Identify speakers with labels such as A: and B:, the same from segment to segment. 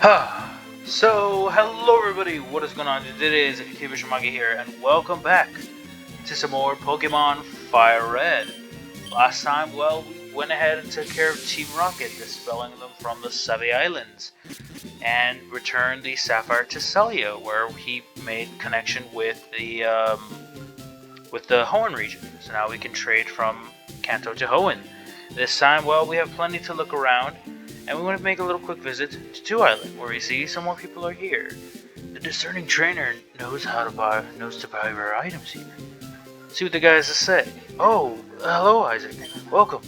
A: Ha! So, hello everybody, what is going on? Today is Kibishimagi here, and welcome back to some more Pokemon Fire Red. Last time, well, we went ahead and took care of Team Rocket, dispelling them from the Sevi Islands, and returned the Sapphire to Celia, where he made connection with the Hoenn region. So now we can trade from Kanto to Hoenn. This time, well, we have plenty to look around, and we want to make a little quick visit to Two Island, where we see some more people are here. The discerning trainer knows to buy rare items here. See what the guy has to say. Oh, hello Isaac. Welcome.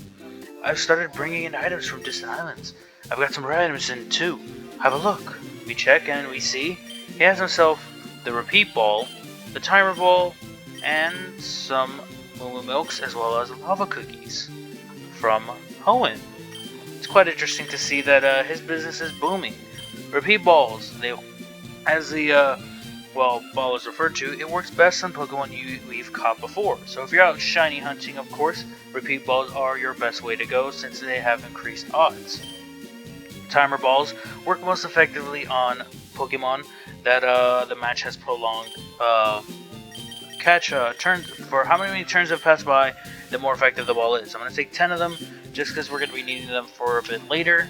A: I've started bringing in items from distant islands. I've got some rare items in too. Have a look. We check and we see he has himself the repeat ball, the timer ball, and some Moo Milks as well as lava cookies from Hoenn. It's quite interesting to see that his business is booming. Repeat balls, as the ball is referred to, it works best on Pokemon we've caught before. So if you're out shiny hunting, of course, repeat balls are your best way to go since they have increased odds. Timer balls work most effectively on Pokemon that the match has prolonged. Turns for how many turns have passed by, the more effective the ball is. I'm going to take 10 of them just because we're going to be needing them for a bit later.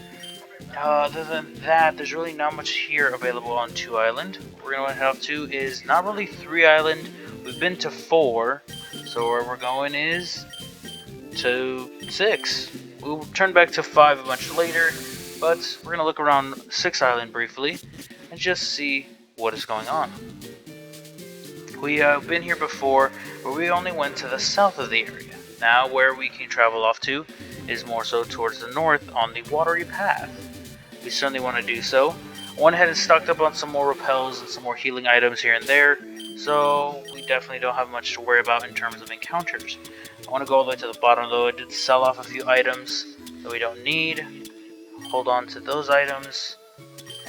A: Other than that, there's really not much here available on 2 Island. What we're going to head off to is not really 3 Island. We've been to 4, so where we're going is to 6. We'll turn back to 5 a bunch later, but we're going to look around 6 Island briefly and just see what is going on. We've been here before, but we only went to the south of the area. Now, where we can travel off to is more so towards the north on the watery path. We certainly want to do so. I went ahead and stocked up on some more repels and some more healing items here and there, so we definitely don't have much to worry about in terms of encounters. I want to go all the way to the bottom though. I did sell off a few items that we don't need. Hold on to those items.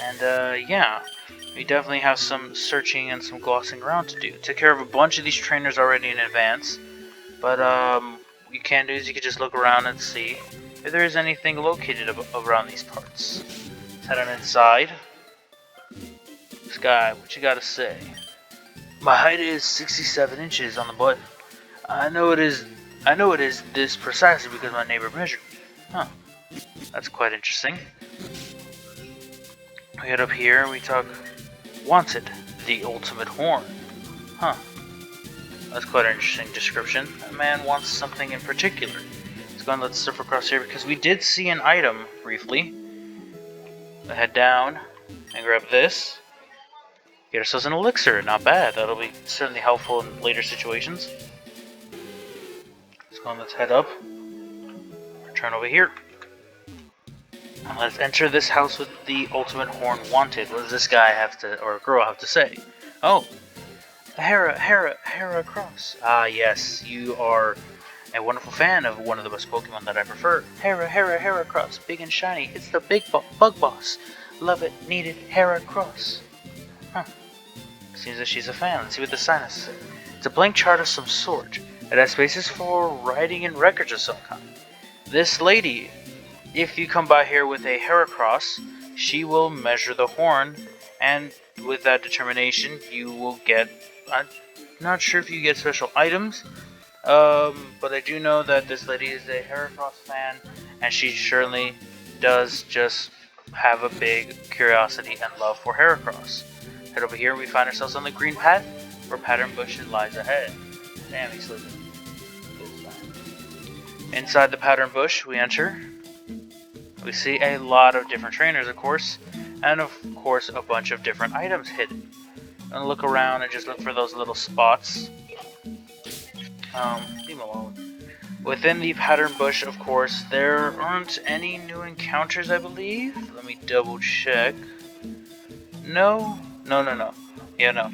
A: And yeah, we definitely have some searching and some glossing around to do. Took care of a bunch of these trainers already in advance. But what you can do is you can just look around and see if there is anything located around these parts. Let's head on inside. Sky, what you gotta say? My height is 67 inches on the button. I know it is this precisely because my neighbor measured me. Huh. That's quite interesting. We head up here and we talk wanted, the ultimate horn. Huh. That's quite an interesting description. That man wants something in particular. Let's surf across here because we did see an item briefly. We'll head down and grab this. Get ourselves an elixir. Not bad. That'll be certainly helpful in later situations. Let's head up. Return over here. And let's enter this house with the ultimate horn wanted. What does this guy have to, or girl have to say? Oh. Hera Cross. Ah, yes, you are a wonderful fan of one of the best Pokemon that I prefer. Hera Cross, big and shiny. It's the big bug boss. Love it, need it, Hera Cross. Huh. Seems that she's a fan. Let's see what the sign is. It's a blank chart of some sort. It has spaces for writing in records of some kind. This lady, if you come by here with a Hera Cross, she will measure the horn, and with that determination, you will get... I'm not sure if you get special items, but I do know that this lady is a Heracross fan, and she surely does just have a big curiosity and love for Heracross. Head over here, we find ourselves on the green path, where Pattern Bush lies ahead. Damn, he's sleeping. Inside the Pattern Bush, we enter. We see a lot of different trainers, of course, and of course a bunch of different items hidden. And look around and just look for those little spots. Leave him alone. Within the Pattern Bush, of course, there aren't any new encounters, I believe. Let me double check. No. Yeah, no.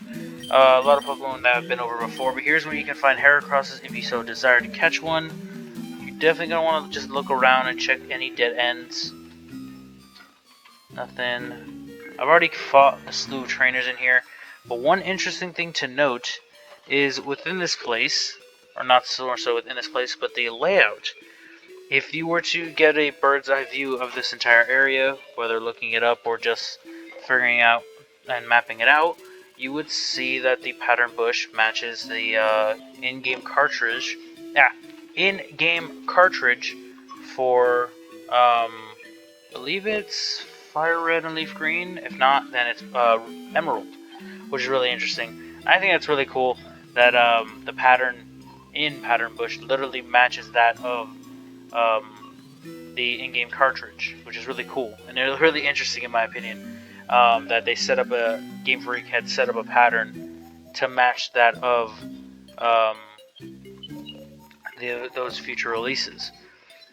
A: A lot of Pokemon that have been over before, but here's where you can find Heracrosses if you so desire to catch one. You're definitely going to want to just look around and check any dead ends. Nothing. I've already fought a slew of trainers in here. But one interesting thing to note is within this place, or not so or so within this place, but the layout. If you were to get a bird's eye view of this entire area, whether looking it up or just figuring out and mapping it out, you would see that the pattern bush matches the in-game cartridge. In-game cartridge for I believe it's fire red and leaf green. If not, then it's emerald, which is really interesting. I think that's really cool that the pattern in pattern bush literally matches that of the in-game cartridge, which is really cool and it's really interesting in my opinion. That they set up Game Freak had set up a pattern to match that of those future releases.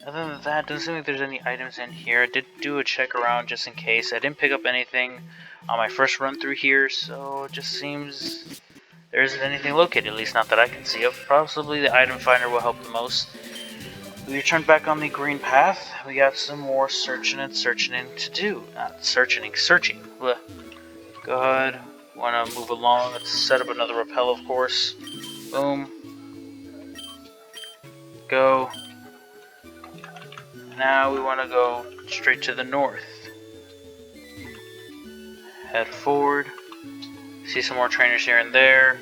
A: Other than that, doesn't seem like there's any items in here. I did do a check around just in case. I didn't pick up anything on my first run through here, so it just seems there isn't anything located, at least not that I can see of. Possibly the item finder will help the most. We returned back on the green path. We got some more searching to do. Not searching. Blech. Go ahead. Want to move along. Let's set up another rappel, of course. Boom. Go. Now we want to go straight to the north. Head forward. See some more trainers here and there.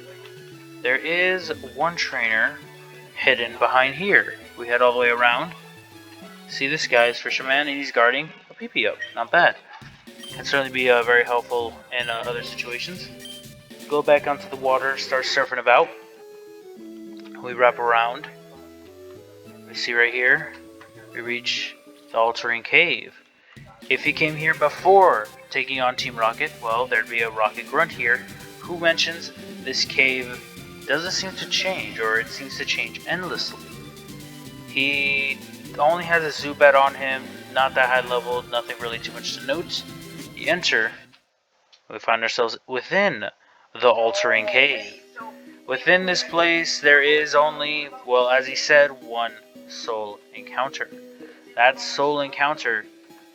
A: There is one trainer hidden behind here. We head all the way around. See this guy is Fisherman and he's guarding a PP-up. Not bad. Can certainly be very helpful in other situations. Go back onto the water, start surfing about. We wrap around. We see right here, we reach the Altering Cave. If he came here before taking on Team Rocket, well, there'd be a Rocket Grunt here who mentions this cave doesn't seem to change, or it seems to change endlessly. He only has a Zubat on him, not that high level, nothing really too much to note. You enter, we find ourselves within the Altering Cave. Within this place, there is only, well, as he said, one soul encounter. That soul encounter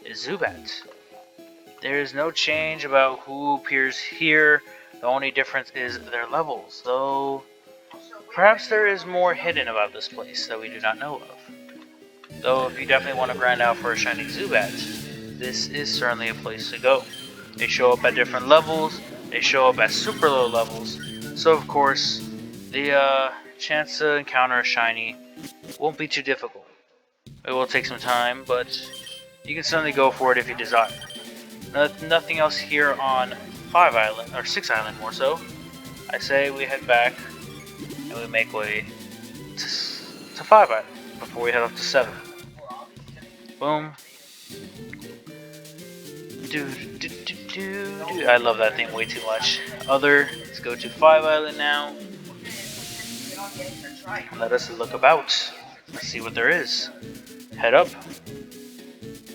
A: is Zubat. There is no change about who appears here. The only difference is their levels, though perhaps there is more hidden about this place that we do not know of. Though if you definitely want to grind out for a shiny Zubat, this is certainly a place to go. They show up at different levels, they show up at super low levels, so of course the chance to encounter a shiny won't be too difficult. It will take some time, but you can certainly go for it if you desire. Nothing else here on 5 Island, or 6 Island more so. I say we head back and we make way to 5 Island before we head up to 7. Boom. I love that thing way too much. Let's go to 5 Island now. Let us look about. Let's see what there is. Head up.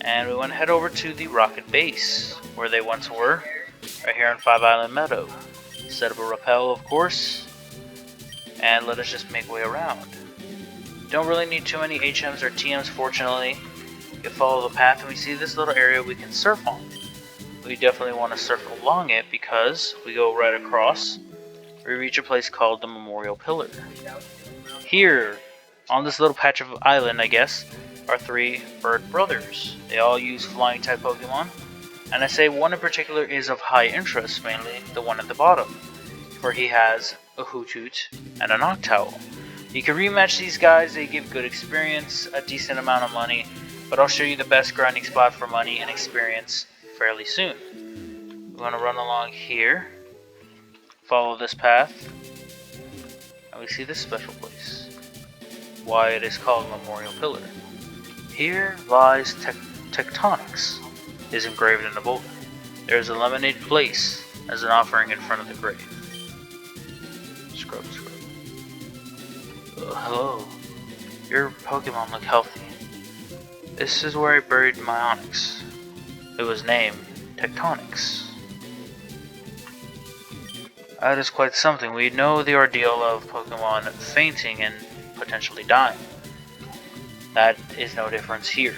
A: And we want to head over to the Rocket Base, where they once were. Right here on 5 Island Meadow. Set up a rappel, of course. And let us just make way around. Don't really need too many HMs or TMs, fortunately. You can follow the path and we see this little area we can surf on. We definitely want to surf along it because we go right across. We reach a place called the Memorial Pillar. Here, on this little patch of island, I guess, are 3 bird brothers. They all use flying type Pokemon. And I say one in particular is of high interest, mainly the one at the bottom. For he has a Hoothoot and a Noctowl. You can rematch these guys, they give good experience, a decent amount of money. But I'll show you the best grinding spot for money and experience fairly soon. We're going to run along here. Follow this path. And we see this special place. Why it is called Memorial Pillar. Here lies Tectonics, is engraved in the boulder. There is a lemonade place as an offering in front of the grave. Scrub. Hello. Your Pokemon look healthy. This is where I buried my Onyx. It was named Tectonics. That is quite something. We know the ordeal of Pokemon fainting and potentially dying. That is no difference here.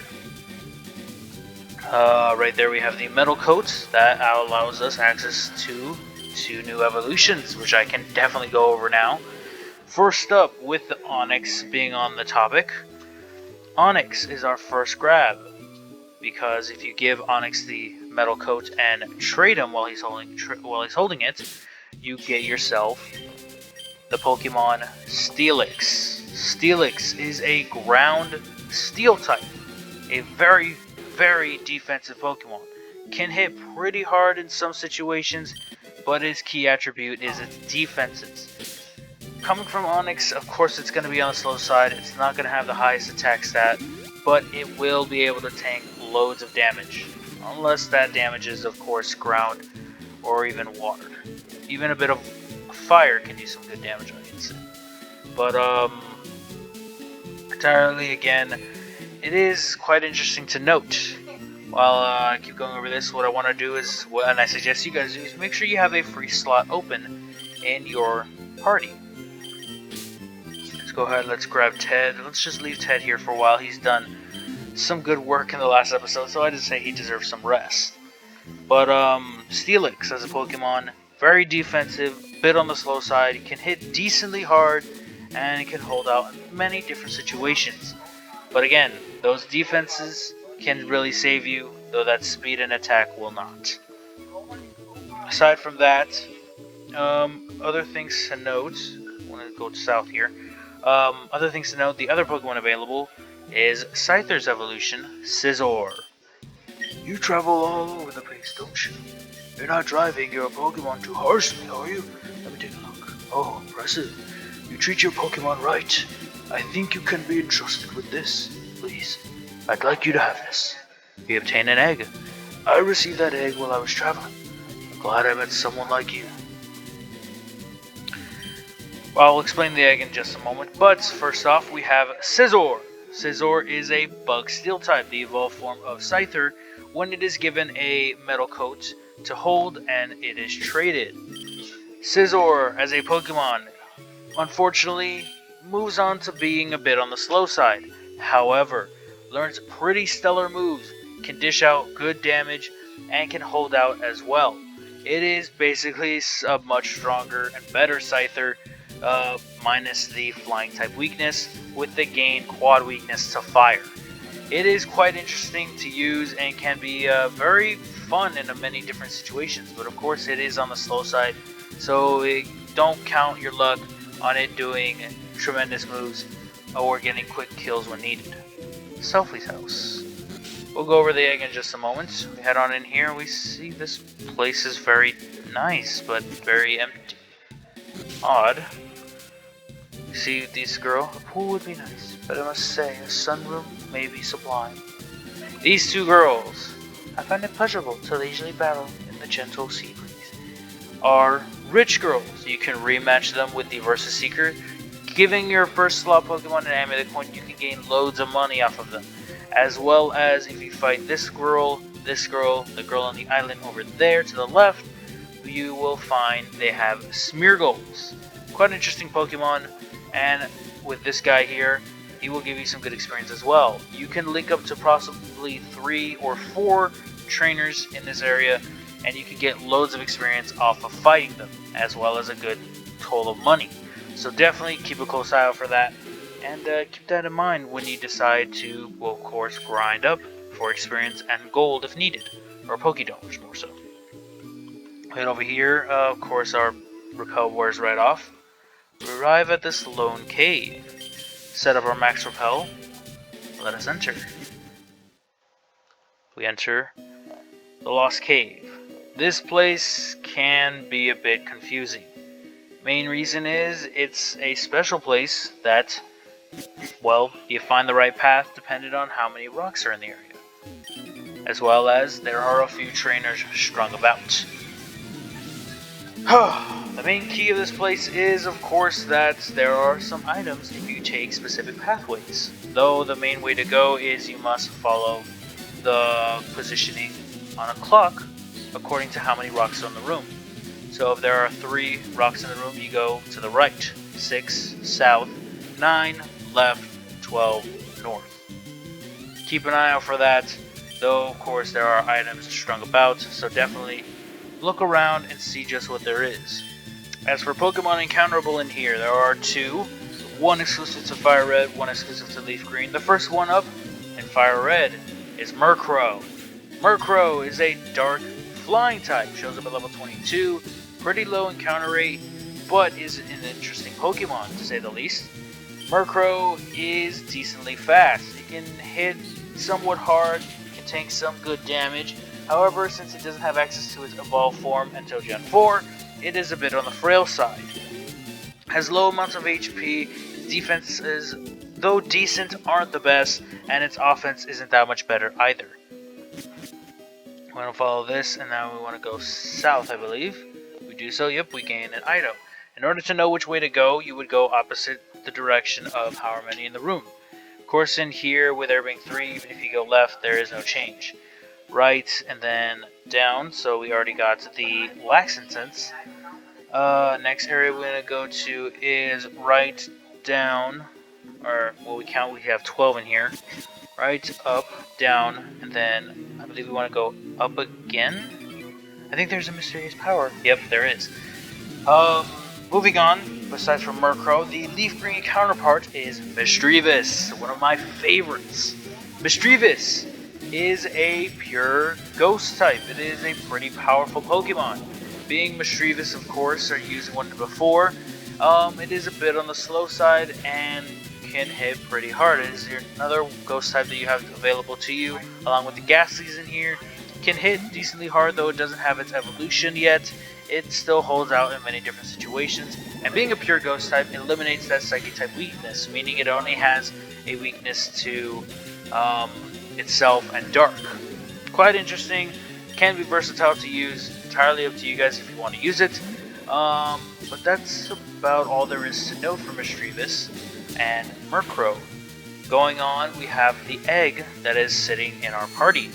A: Right there we have the metal coat that allows us access to 2 new evolutions, which I can definitely go over now. First up, with the Onyx being on the topic, Onyx is our first grab, because if you give Onyx the metal coat and trade him while he's holding it, you get yourself the Pokemon Steelix. Steelix is a ground steel type, a very, very defensive Pokemon. Can hit pretty hard in some situations, but its key attribute is its defenses. Coming from Onyx, of course it's going to be on the slow side. It's not going to have the highest attack stat, but it will be able to tank loads of damage. Unless that damage is, of course, ground or even water. Even a bit of fire can do some good damage against it. But, entirely, again, it is quite interesting to note. While I keep going over this, what I want to do is, and I suggest you guys do, is make sure you have a free slot open in your party. Let's go ahead, let's grab Ted. Let's just leave Ted here for a while. He's done some good work in the last episode, so I just say he deserves some rest. But, Steelix as a Pokemon, very defensive, bit on the slow side. He can hit decently hard, and he can hold out in many different situations. But again, those defenses can really save you, though that speed and attack will not. Aside from that, other things to note, I want to go south here. Other things to note, the other Pokemon available is Scyther's evolution, Scizor. You travel all over the place, don't you? You're not driving your Pokemon too harshly, are you? Let me take a look. Oh, impressive. You treat your Pokemon right. I think you can be entrusted with this. Please, I'd like you to have this. We obtain an egg. I received that egg while I was traveling. I'm glad I met someone like you. Well, I'll explain the egg in just a moment, but first off we have Scizor. Scizor is a bug steel type, the evolved form of Scyther, when it is given a metal coat to hold and it is traded. Scizor as a Pokemon, unfortunately, moves on to being a bit on the slow side. However, learns pretty stellar moves, can dish out good damage, and can hold out as well. It is basically a much stronger and better Scyther, minus the flying type weakness, with the gain quad weakness to fire. It is quite interesting to use and can be very fun in many different situations, but of course it is on the slow side, so don't count your luck on it doing tremendous moves or getting quick kills when needed. Selfie's house. We'll go over the egg in just a moment. We head on in here and we see this place is very nice, but very empty. Odd. You see this girl? A pool would be nice, but I must say a sunroom may be sublime. These two girls, I find it pleasurable to leisurely battle in the gentle sea breeze, are rich girls. You can rematch them with the Versus Seeker. Giving your first slot Pokemon an amulet coin, you can gain loads of money off of them. As well as if you fight this girl, the girl on the island over there to the left, you will find they have Smeargles. Quite an interesting Pokemon, and with this guy here, he will give you some good experience as well. You can link up to possibly 3 or 4 trainers in this area, and you can get loads of experience off of fighting them, as well as a good toll of money. So definitely keep a close eye out for that, and keep that in mind when you decide to, well, of course, grind up for experience and gold if needed, or Pokédollars more so. Head over here, of course, our repel wears right off. We arrive at this lone cave. Set up our max repel. Let us enter. We enter the Lost Cave. This place can be a bit confusing. Main reason is it's a special place that, well, you find the right path depending on how many rocks are in the area. As well as there are a few trainers strung about. The main key of this place is, of course, that there are some items if you take specific pathways. Though the main way to go is you must follow the positioning on a clock according to how many rocks are in the room. So if there are 3 rocks in the room, you go to the right, 6 south, 9 left, 12 north. Keep an eye out for that, though of course there are items strung about, so definitely look around and see just what there is. As for Pokemon encounterable in here, there are 2. One exclusive to Fire Red, one exclusive to Leaf Green. The first one up in Fire Red is Murkrow. Murkrow is a dark flying type, shows up at level 22, pretty low encounter rate, but is an interesting Pokemon to say the least. Murkrow is decently fast. It can hit somewhat hard, can take some good damage. However, since it doesn't have access to its evolved form until Gen 4, it is a bit on the frail side. Has low amounts of HP, its defenses, though decent, aren't the best, and its offense isn't that much better either. We're going to follow this, and now we want to go south, I believe. We do so, yep, we gain an item. In order to know which way to go, you would go opposite the direction of however many in the room. Of course, in here, with there being 3, even if you go left, there is no change. Right, and then down, so we already got the wax incense. Next area we're going to go to is right, down, or, well, we have 12 in here. Right, up, down, and then I believe we want to go up again. I think there's a mysterious power. Yep, there is. Moving on, besides from Murkrow, the leaf green counterpart is Misdreavus, one of my favorites. Misdreavus is a pure ghost type. It is a pretty powerful Pokemon. Being Misdreavus, of course, are using one before. It is a bit on the slow side and can hit pretty hard. It is another ghost type that you have available to you, along with the Ghastlies in here. Can hit decently hard, though it doesn't have its evolution yet. It still holds out in many different situations. And being a pure ghost type eliminates that psychic type weakness, meaning it only has a weakness to itself and dark. Quite interesting. Can be versatile to use. Entirely up to you guys if you want to use it. But that's about all there is to know for Misdreavus and Murkrow. Going on, we have the egg that is sitting in our party.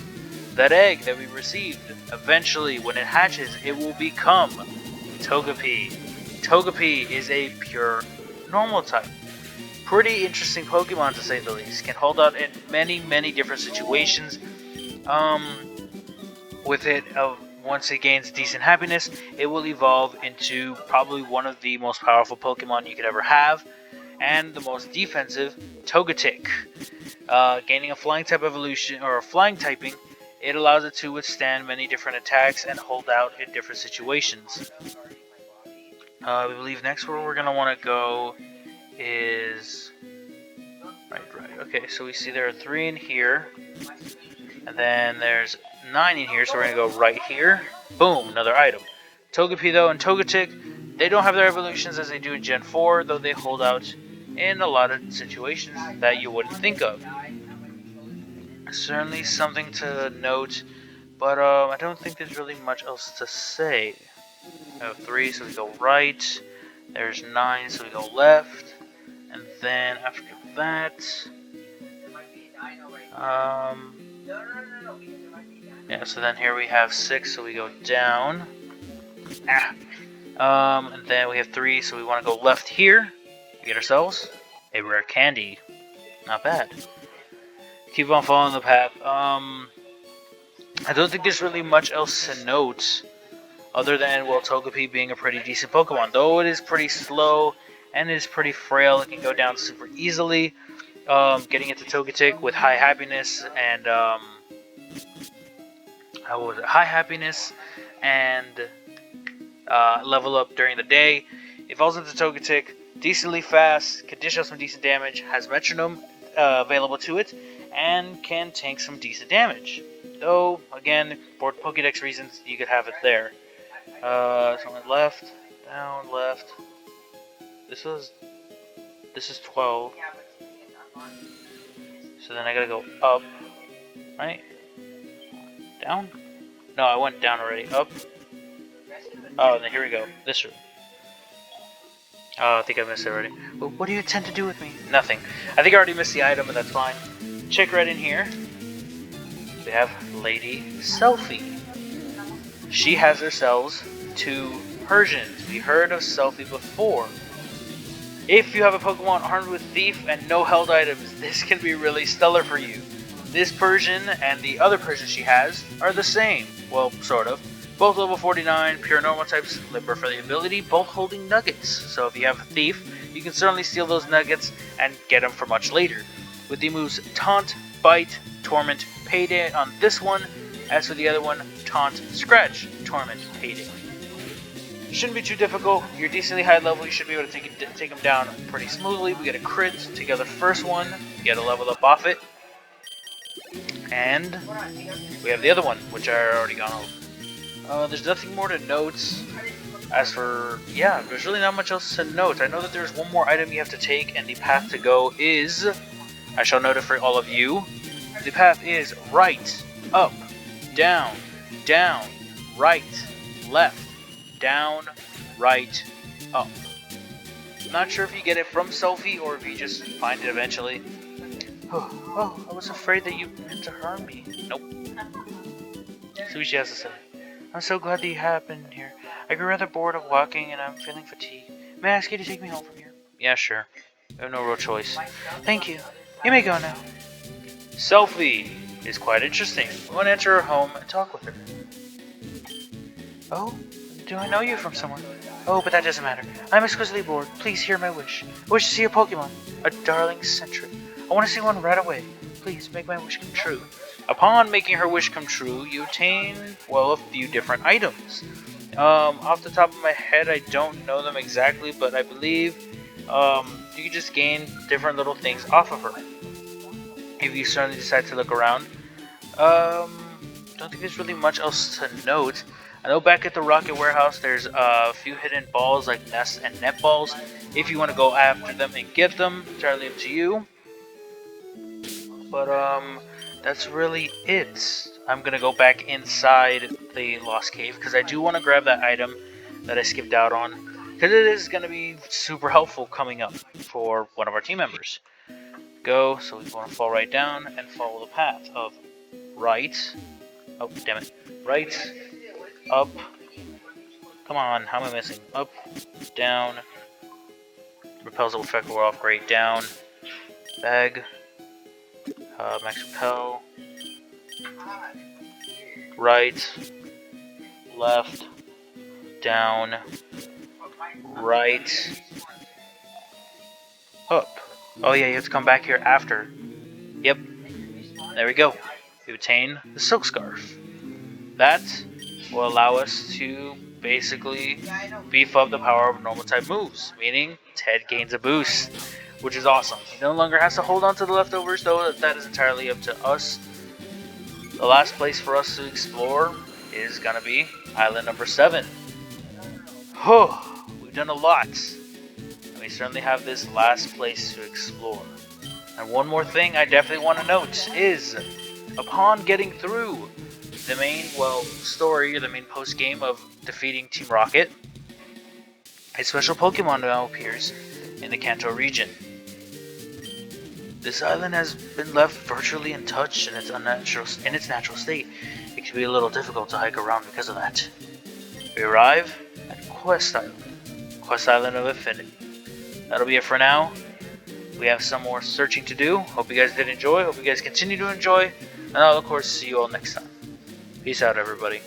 A: That egg that we received, eventually when it hatches, it will become Togepi. Togepi is a pure normal type. Pretty interesting Pokemon to say the least. Can hold out in many different situations. With it, once it gains decent happiness, it will evolve into probably one of the most powerful Pokemon you could ever have, and the most defensive, Togetic. Gaining a flying type evolution, or a flying typing, it allows it to withstand many different attacks and hold out in different situations. I believe next where we're going to want to go is... Right. Okay, so we see there are 3 in here. And then there's 9 in here, so we're going to go right here. Boom, another item. Togepi, though, and Togetic, they don't have their evolutions as they do in Gen 4, though they hold out in a lot of situations that you wouldn't think of. Certainly something to note, but I don't think there's really much else to say. We have 3, so we go right. There's 9, so we go left. And then after that... yeah, so then here we have 6, so we go down. And then we have 3, so we want to go left here. We get ourselves a rare candy. Not bad. Keep on following the path. I don't think there's really much else to note, other than, well, Togepi being a pretty decent Pokemon. Though it is pretty slow and is pretty frail, it can go down super easily. Getting into Togetic with high happiness and high happiness and level up during the day. Evolves into Togetic, decently fast, can dish out some decent damage, has Metronome available to it, and can tank some decent damage. Though, again, for Pokédex reasons, you could have it there. So left, down, left. This is 12. So then I gotta go up, right? Down? No, I went down already. Up. Oh, then here we go. This room. Oh, I think I missed it already. Well, what do you intend to do with me? Nothing. I think I already missed the item, but that's fine. Check right in here. We have Lady Selfie. She has herself 2 Persians. We heard of Selfie before. If you have a Pokemon armed with Thief and no held items, this can be really stellar for you. This Persian and the other Persian she has are the same. Well, sort of. Both level 49, pure normal types, limber for the ability, both holding nuggets. So if you have a Thief, you can certainly steal those nuggets and get them for much later. With the moves Taunt, Bite, Torment, Payday on this one, As for the other one, Taunt, Scratch, Torment, Payday. Shouldn't be too difficult. You're decently high level. You should be able to take them down pretty smoothly. We get a crit. Take out the first one. Get a level up off it. And we have the other one, which I already gone over. There's nothing more to note. As for, yeah, there's really not much else to note. I know that there's one more item you have to take, and the path to go is, I shall note it for all of you. The path is right, up, down, down, right, left, down, right, up. Not sure if you get it from Sophie or if you just find it eventually. Oh, I was afraid that you meant to harm me. Nope. See what she has to say. I'm so glad that you happened here. I grew rather bored of walking and I'm feeling fatigued. May I ask you to take me home from here? Yeah, sure. I have no real choice. Thank you. You may go now. Sophie is quite interesting. We want to enter her home and talk with her. Oh? Do I know you from somewhere? Oh, but that doesn't matter. I'm exquisitely bored. Please hear my wish. I wish to see a Pokémon. A darling Sentry. I want to see one right away. Please make my wish come true. Upon making her wish come true, you obtain, well, a few different items. Off the top of my head, I don't know them exactly, but I believe you can just gain different little things off of her. If you suddenly decide to look around. Don't think there's really much else to note. I know back at the Rocket Warehouse, there's a few hidden balls like nest and net balls. If you want to go after them and get them, entirely up to you. But that's really it. I'm gonna go back inside the Lost Cave because I do want to grab that item that I skipped out on, because it is gonna be super helpful coming up for one of our team members. Go, so we want to fall right down and follow the path of right. Oh, damn it. Right, up. Come on, how am I missing? Up, down. Repels will effect we're off. Great. Down. Bag. Max repel. Right. Left. Down. Right. Up. Oh yeah, you have to come back here after. Yep. There we go. We obtain the Silk Scarf. That will allow us to basically beef up the power of normal type moves, meaning Ted gains a boost, which is awesome. He no longer has to hold on to the leftovers, though that is entirely up to us. The last place for us to explore is gonna be island number 7. We've done a lot. And we certainly have this last place to explore. And one more thing I definitely want to note is, upon getting through the main, story, or the main post-game of defeating Team Rocket, a special Pokemon now appears in the Kanto region. This island has been left virtually untouched in its natural state. It can be a little difficult to hike around because of that. We arrive at Quest Island of Infinity. That'll be it for now. We have some more searching to do. Hope you guys did enjoy. Hope you guys continue to enjoy. And I'll, of course, see you all next time. Peace out, everybody.